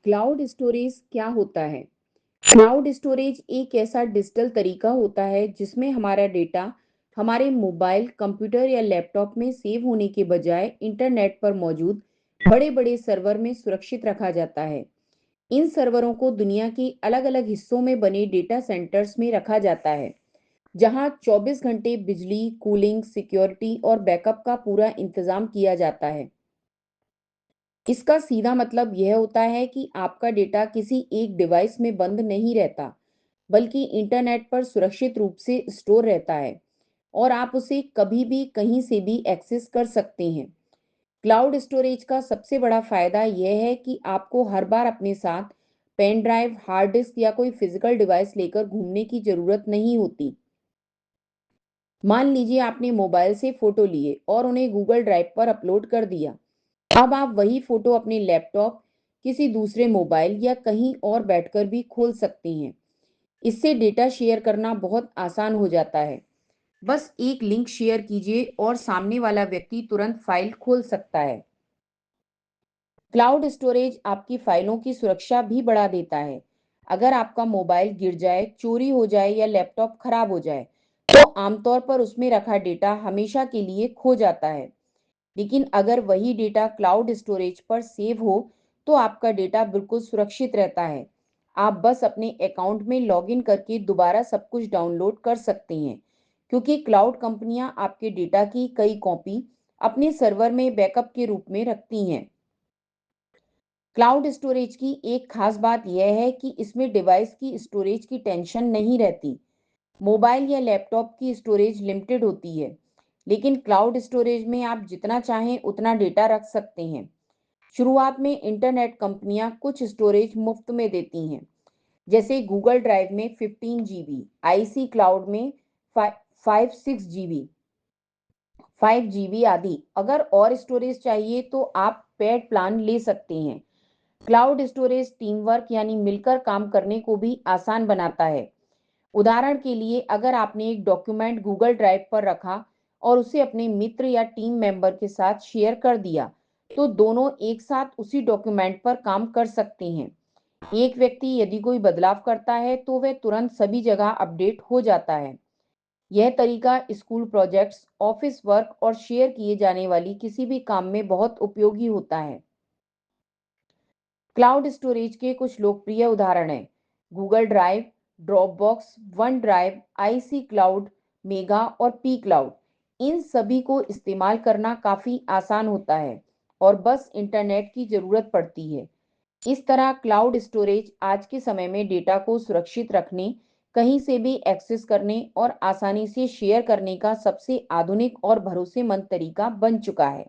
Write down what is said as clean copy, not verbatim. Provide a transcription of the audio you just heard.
Cloud storage क्या होता है? क्लाउड स्टोरेज एक ऐसा डिजिटल तरीका होता है जिसमें हमारा डेटा हमारे मोबाइल, कंप्यूटर या लैपटॉप में सेव होने के बजाय इंटरनेट पर मौजूद बड़े-बड़े सर्वर में सुरक्षित रखा जाता है। इन सर्वरों को दुनिया के अलग-अलग हिस्सों में बने डेटा सेंटर्स में रखा जाता है, जहां 24 घंटे बिजली, कूलिंग, सिक्योरिटी और बैकअप का पूरा इंतजाम किया जाता है। इसका सीधा मतलब यह होता है कि आपका डेटा किसी एक डिवाइस में बंद नहीं रहता, बल्कि इंटरनेट पर सुरक्षित रूप से स्टोर रहता है और आप उसे कभी भी कहीं से भी एक्सेस कर सकते हैं। क्लाउड स्टोरेज का सबसे बड़ा फायदा यह है कि आपको हर बार अपने साथ पेन ड्राइव, हार्ड डिस्क या कोई फिजिकल डिवाइस लेकर घूमने की जरूरत नहीं होती। मान लीजिए आपने मोबाइल से फोटो लिए और उन्हें गूगल ड्राइव पर अपलोड कर दिया। अब आप वही फोटो अपने लैपटॉप, किसी दूसरे मोबाइल या कहीं और बैठकर भी खोल सकते हैं। इससे डेटा शेयर करना बहुत आसान हो जाता है। बस एक लिंक शेयर कीजिए और सामने वाला व्यक्ति तुरंत फाइल खोल सकता है। क्लाउड स्टोरेज आपकी फाइलों की सुरक्षा भी बढ़ा देता है। अगर आपका मोबाइल गिर जाए, चोरी हो जाए या लैपटॉप खराब हो जाए, तो आमतौर पर उसमें रखा डेटा हमेशा के लिए खो जाता है। लेकिन अगर वही डेटा क्लाउड स्टोरेज पर सेव हो, तो आपका डेटा बिल्कुल सुरक्षित रहता है। आप बस अपने अकाउंट में लॉगिन करके दोबारा सब कुछ डाउनलोड कर सकते हैं, क्योंकि क्लाउड कंपनियां आपके डेटा की कई कॉपी अपने सर्वर में बैकअप के रूप में रखती हैं। क्लाउड स्टोरेज की एक खास बात यह है कि इसमें डिवाइस की स्टोरेज की टेंशन नहीं रहती। मोबाइल या लैपटॉप की स्टोरेज लिमिटेड होती है, लेकिन क्लाउड स्टोरेज में आप जितना चाहें उतना डेटा रख सकते हैं। शुरुआत में इंटरनेट कंपनियां कुछ स्टोरेज मुफ्त में देती हैं, जैसे गूगल ड्राइव में 15 GB, आईसी क्लाउड में 5 6 GB, 5 GB आदि। अगर और स्टोरेज चाहिए तो आप पेड प्लान ले सकते हैं। क्लाउड स्टोरेज टीम वर्क यानी मिलकर काम करने को भी आसान बनाता है। उदाहरण के लिए, अगर आपने एक डॉक्यूमेंट गूगल ड्राइव पर रखा और उसे अपने मित्र या टीम मेंबर के साथ शेयर कर दिया, तो दोनों एक साथ उसी डॉक्यूमेंट पर काम कर सकते हैं। एक व्यक्ति यदि कोई बदलाव करता है तो वह तुरंत सभी जगह अपडेट हो जाता है। यह तरीका स्कूल प्रोजेक्ट्स, ऑफिस वर्क और शेयर किए जाने वाली किसी भी काम में बहुत उपयोगी होता है। क्लाउड स्टोरेज के कुछ लोकप्रिय उदाहरण हैं: Google drive, Dropbox, one drive, IC cloud, mega और पी क्लाउड। इन सभी को इस्तेमाल करना काफ़ी आसान होता है और बस इंटरनेट की ज़रूरत पड़ती है। इस तरह क्लाउड स्टोरेज आज के समय में डेटा को सुरक्षित रखने, कहीं से भी एक्सेस करने और आसानी से शेयर करने का सबसे आधुनिक और भरोसेमंद तरीका बन चुका है।